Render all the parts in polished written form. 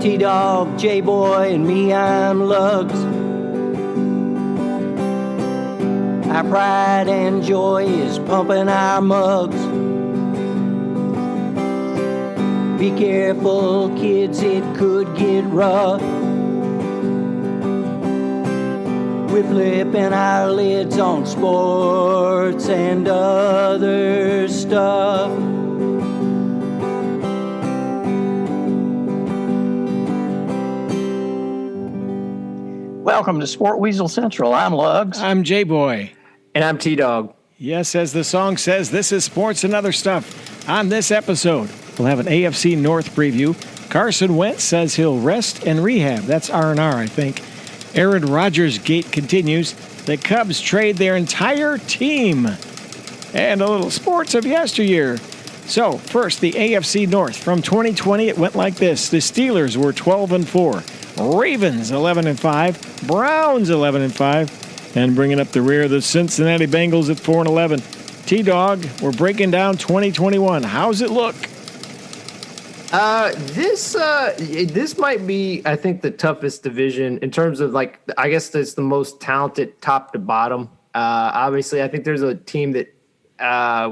T-Dog, J-Boy, and me, I'm Lugs. Our pride and joy is pumping our mugs. Be careful, kids, it could get rough. We're flipping our lids on sports and other stuff. Welcome to Sport Weasel Central. I'm Lugs. I'm J-Boy. And I'm T-Dog. Yes, as the song says, this is sports and other stuff. On this episode, we'll have an AFC North preview. Carson Wentz says he'll rest and rehab. That's R&R, I think. RodgersGATE continues. The Cubs trade their entire team. And a little sports of yesteryear. So, first, the AFC North. From 2020, it went like this. The Steelers were 12-4. Ravens 11-5, Browns 11-5, and bringing up the rear, the Cincinnati Bengals at 4-11. T-Dog, we're breaking down 2021. How's it look? This might be, I think, the toughest division in terms of, like, I guess it's the most talented top to bottom. Obviously, I think there's a team that, I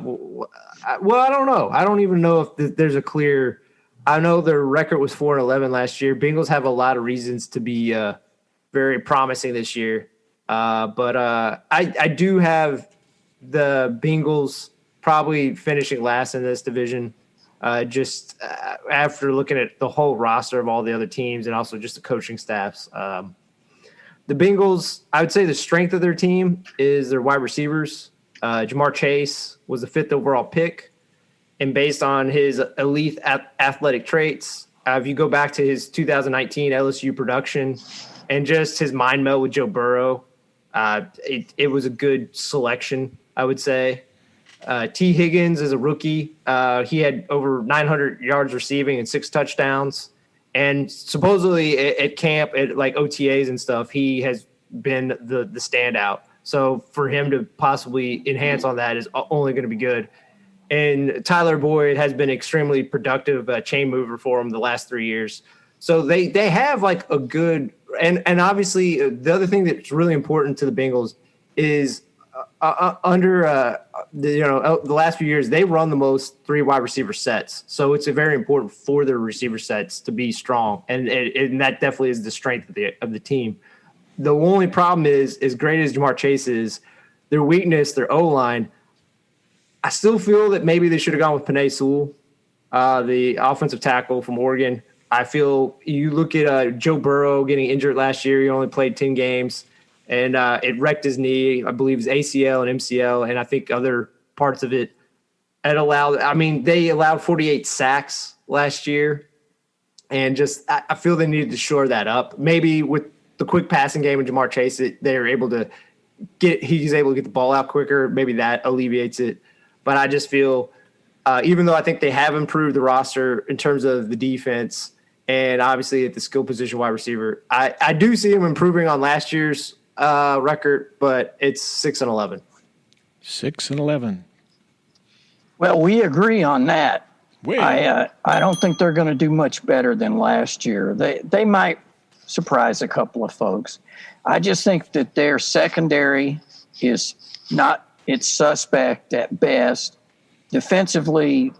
don't know. I don't even know if there's a clear. I know their record was 4-11 last year. Bengals have a lot of reasons to be very promising this year. But I do have the Bengals probably finishing last in this division just after looking at the whole roster of all the other teams and also just the coaching staffs. The Bengals, I would say the strength of their team is their wide receivers. Jamar Chase was the 5th overall pick. And based on his elite athletic traits, if you go back to his 2019 LSU production and just his mind meld with Joe Burrow, it was a good selection, I would say. T. Higgins is a rookie. He had over 900 yards receiving and 6 touchdowns. And supposedly at camp, at like OTAs and stuff, he has been the standout. So for him to possibly enhance on that is only going to be good. And Tyler Boyd has been extremely productive chain mover for them the last 3 years. So they have like a good and obviously the other thing that's really important to the Bengals is under the last few years they run the most 3 wide receiver sets. So it's very important for their receiver sets to be strong, and that definitely is the strength of the team. The only problem is, as great as Jamar Chase is, their weakness, their O-line. I still feel that maybe they should have gone with Penei Sewell, the offensive tackle from Oregon. I feel you look at Joe Burrow getting injured last year. He only played 10 games, and it wrecked his knee. I believe his ACL and MCL, and I think other parts of it. They allowed 48 sacks last year, and just I feel they needed to shore that up. Maybe with the quick passing game of Jamar Chase, they're able to he's able to get the ball out quicker. Maybe that alleviates it. But I just feel, even though I think they have improved the roster in terms of the defense and obviously at the skill position wide receiver, I do see them improving on last year's record, but it's 6-11. 6-11. Well, we agree on that. I don't think they're going to do much better than last year. They might surprise a couple of folks. I just think that their secondary is not. It's suspect at best. Defensively,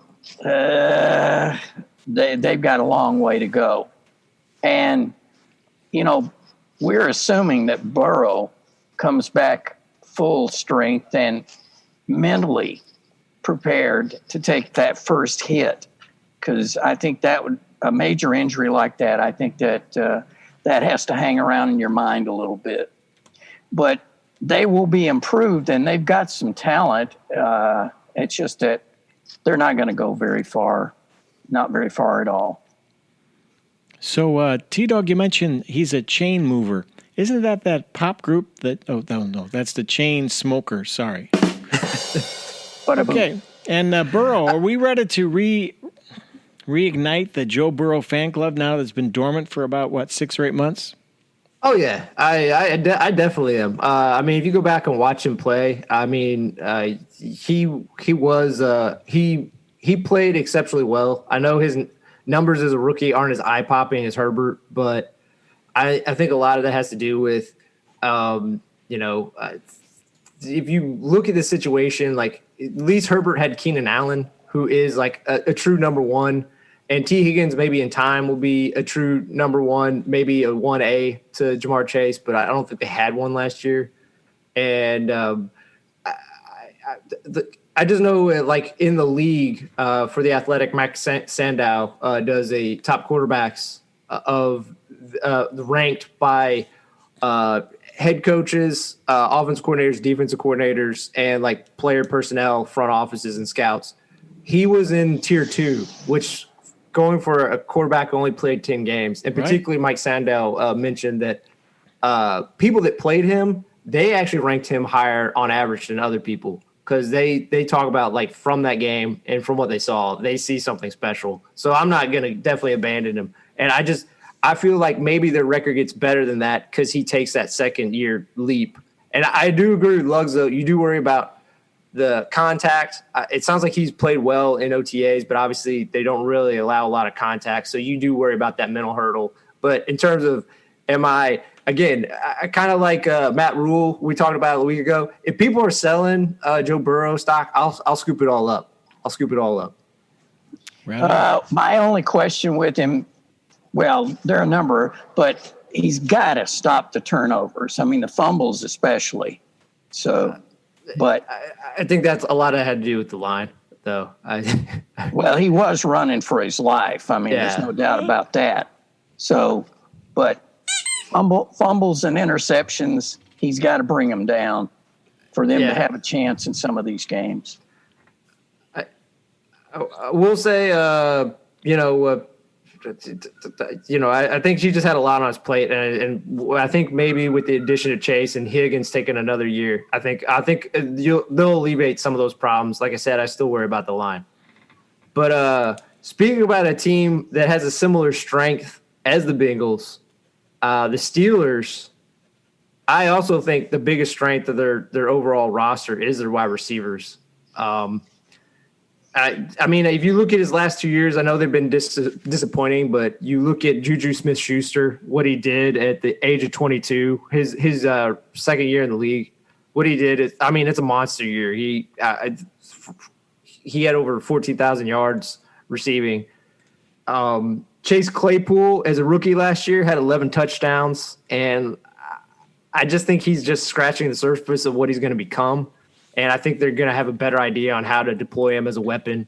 they've got a long way to go. And, we're assuming that Burrow comes back full strength and mentally prepared to take that first hit. Because I think a major injury like that, I think that that has to hang around in your mind a little bit. But they will be improved, and they've got some talent. It's just that they're not going to go very far, not very far at all. So, T-Dog, you mentioned he's a chain mover. Isn't that pop group that – no, that's the Chain Smoker. Sorry. Okay. And Burrow, are we ready to reignite the Joe Burrow fan club now that's been dormant for about, 6 or 8 months? Oh yeah, I definitely am. If you go back and watch him play, he played exceptionally well. I know numbers as a rookie aren't as eye-popping as Herbert, but I think a lot of that has to do with, if you look at the situation, like at least Herbert had Keenan Allen, who is like a true number one, and T. Higgins maybe in time will be a true number one, maybe a 1A to Jamar Chase, but I don't think they had one last year. And I just know, like in the league for the Athletic, Max Sandow does a top quarterbacks of ranked by head coaches, offense coordinators, defensive coordinators, and like player personnel, front offices, and scouts. He was in tier 2, which going for a quarterback who only played 10 games, and particularly Mike Sandow mentioned that people that played him, they actually ranked him higher on average than other people, because they talk about, like, from that game and from what they saw, they see something special. So I'm not going to definitely abandon him. And I feel like maybe their record gets better than that because he takes that second-year leap. And I do agree with Luggs, though. You do worry about the contact. It sounds like he's played well in OTAs, but obviously they don't really allow a lot of contact. So you do worry about that mental hurdle. But in terms of I kind of like Matt Rule we talked about a week ago. If people are selling Joe Burrow stock, I'll scoop it all up. My only question with him, well, there are a number, but he's got to stop the turnovers. I mean, the fumbles especially. So, but I think that's a lot of had to do with the line, though. Well, he was running for his life. I mean, there's no doubt about that. So, but fumbles and interceptions, he's got to bring them down for them to have a chance in some of these games. I will say, I think she just had a lot on his plate, and I think maybe with the addition of Chase and Higgins taking another year, I think they'll alleviate some of those problems. Like I said, I still worry about the line. But speaking about a team that has a similar strength as the Bengals, the Steelers, I also think the biggest strength of their overall roster is their wide receivers. I mean, if you look at his last 2 years, I know they've been disappointing, but you look at Juju Smith-Schuster, what he did at the age of 22, his second year in the league, what he did is, I mean, it's a monster year. He had over 14,000 yards receiving. Chase Claypool, as a rookie last year, had 11 touchdowns, and I just think he's just scratching the surface of what he's going to become. And I think they're going to have a better idea on how to deploy him as a weapon.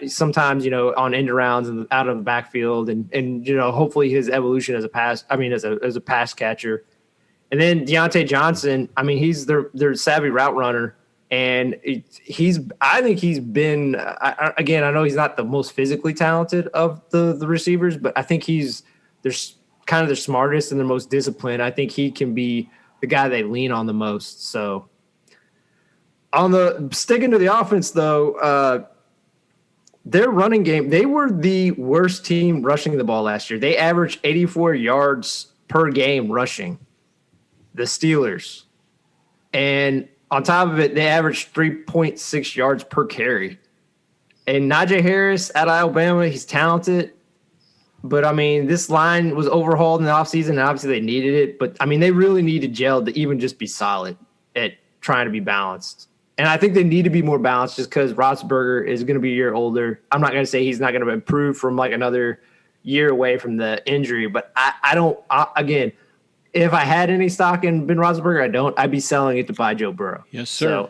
Sometimes, on end rounds and out of the backfield, and hopefully his evolution as a pass catcher. And then Deontay Johnson, I mean, he's their savvy route runner, and I think he's been again. I know he's not the most physically talented of the receivers, but I think they're kind of their smartest and their most disciplined. I think he can be the guy they lean on the most. So. Sticking to the offense, though, their running game, they were the worst team rushing the ball last year. They averaged 84 yards per game rushing, the Steelers. And on top of it, they averaged 3.6 yards per carry. And Najee Harris out of Alabama, he's talented. But, I mean, this line was overhauled in the offseason, and obviously they needed it. But, I mean, they really needed gel to even just be solid at trying to be balanced. And I think they need to be more balanced just because Roethlisberger is going to be a year older. I'm not going to say he's not going to improve from like another year away from the injury, but again, if I had any stock in Ben Roethlisberger, I'd be selling it to buy Joe Burrow. Yes, sir. So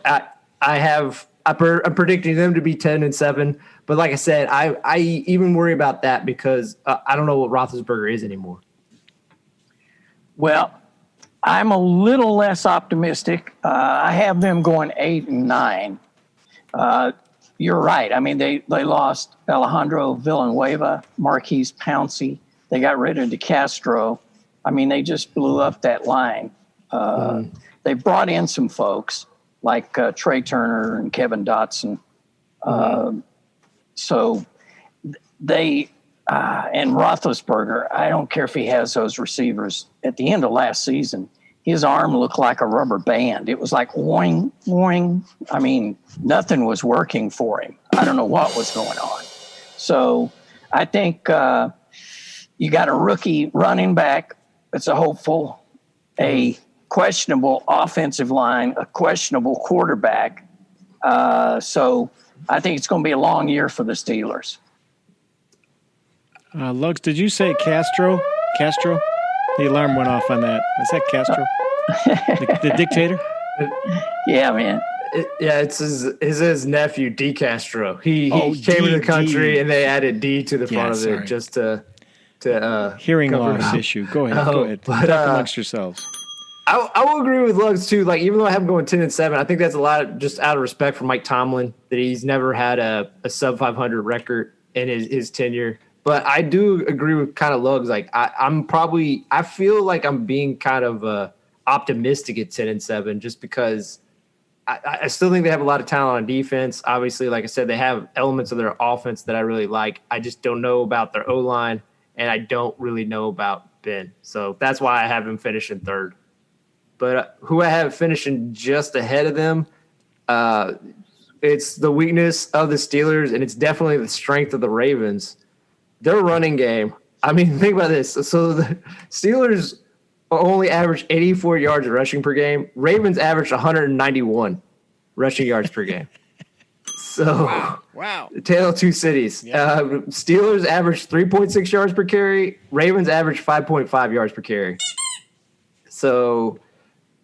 I'm predicting them to be 10-7, but like I said, I even worry about that because I don't know what Roethlisberger is anymore. Well, I'm a little less optimistic. I have them going 8-9. You're right. I mean, they lost Alejandro Villanueva, Marquise Pouncey. They got rid of DeCastro. I mean, they just blew up that line. They brought in some folks like Trey Turner and Kevin Dotson. So they and Roethlisberger, I don't care if he has those receivers. At the end of last season, his arm looked like a rubber band. It was like oing, oing. I mean, nothing was working for him. I don't know what was going on. So I think you got a rookie running back that's a hopeful, a questionable offensive line, a questionable quarterback. So I think it's going to be a long year for the Steelers. Lugs, did you say Castro? Castro? The alarm went off on that. Is that Castro? the dictator? Yeah, man. It's his nephew, D. Castro. He came to the country and they added D to the front of it just to hearing loss issue. Go ahead. But, talk amongst yourselves. I will agree with Lugs too. Like, even though I have him going 10-7, I think that's a lot of just out of respect for Mike Tomlin that he's never had a sub 500 record in his tenure. But I do agree with kind of Lugs. Like, I feel like I'm being kind of optimistic at 10-7 just because I still think they have a lot of talent on defense. Obviously, like I said, they have elements of their offense that I really like. I just don't know about their O-line, and I don't really know about Ben. So that's why I have him finishing third. But who I have finishing just ahead of them, it's the weakness of the Steelers, and it's definitely the strength of the Ravens. Their running game, I mean, think about this. So the Steelers only average 84 yards rushing per game. Ravens average 191 rushing yards per game. So, wow. The tale of two cities. Yeah. Steelers average 3.6 yards per carry. Ravens average 5.5 yards per carry. So,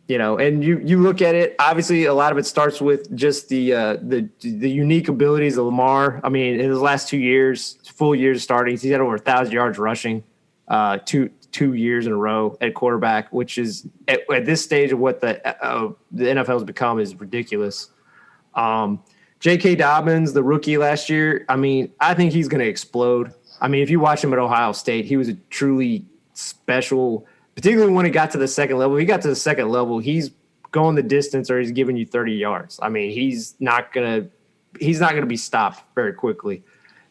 and you look at it, obviously a lot of it starts with just the unique abilities of Lamar. I mean, in his last 2 years, full years starting, he's had over 1,000 yards rushing, 2 years in a row at quarterback, which is at this stage of what the NFL has become is ridiculous. J.K. Dobbins, the rookie last year, I mean, I think he's going to explode. I mean, if you watch him at Ohio State, he was a truly special, particularly when he got to the second level. He got to the second level, he's going the distance or he's giving you 30 yards. I mean, he's not going to be stopped very quickly.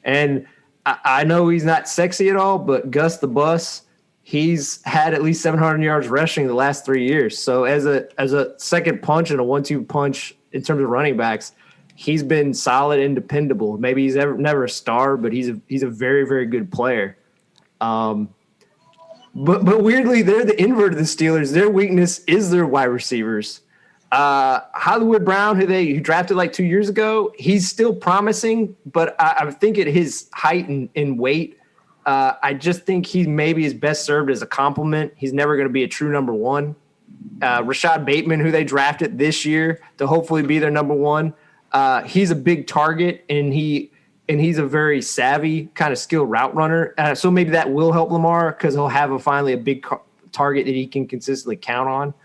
And I know he's not sexy at all, but Gus the Bus, he's had at least 700 yards rushing the last 3 years. So as a second punch and a 1-2 punch in terms of running backs, he's been solid and dependable. Maybe he's never a star, but he's a very, very good player. But weirdly, they're the invert of the Steelers. Their weakness is their wide receivers. Hollywood Brown, who drafted like 2 years ago, he's still promising, but I think at his height and weight, I just think he maybe is best served as a compliment. He's never going to be a true number one. Rashad Bateman, who they drafted this year to hopefully be their number one, he's a big target, and he's a very savvy kind of skilled route runner. So maybe that will help Lamar because he'll have finally a big target that he can consistently count on.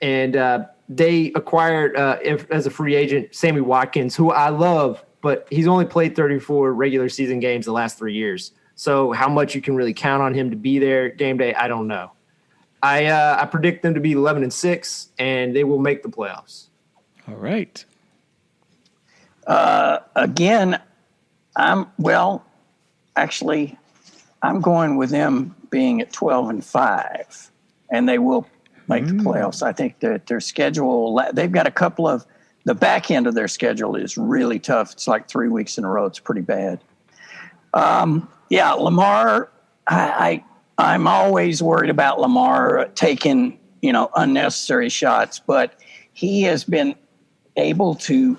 And they acquired, as a free agent, Sammy Watkins, who I love, but he's only played 34 regular season games the last 3 years. So how much you can really count on him to be there game day, I don't know. I predict them to be 11-6, and they will make the playoffs. All right. Again, I'm going with them being at 12-5, and they will make the playoffs. I think that their schedule, they've got a couple of, the back end of their schedule is really tough. It's like 3 weeks in a row. It's pretty bad. Lamar, I'm always worried about Lamar taking, unnecessary shots, but he has been able to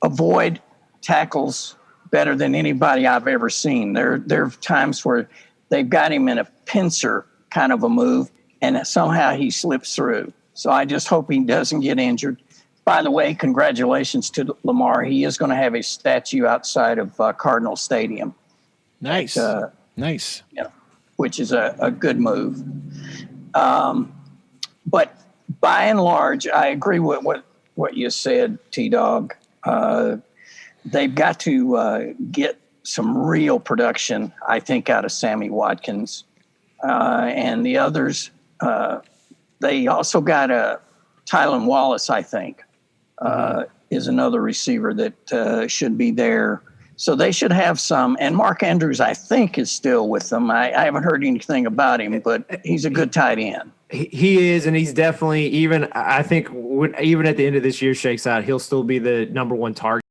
avoid tackles better than anybody I've ever seen. There are times where they've got him in a pincer kind of a move, and somehow he slips through. So I just hope he doesn't get injured. By the way, congratulations to Lamar. He is going to have a statue outside of Cardinal Stadium. Nice. Nice. Which is a good move. But by and large, I agree with what you said, T-Dog. They've got to get some real production, I think, out of Sammy Watkins. And the others, they also got Tylan Wallace, I think, is another receiver that should be there. So they should have some. And Mark Andrews, I think, is still with them. I haven't heard anything about him, but he's a good tight end. He is, and he's definitely, even I think, even at the end of this year shakes out, he'll still be the number one target.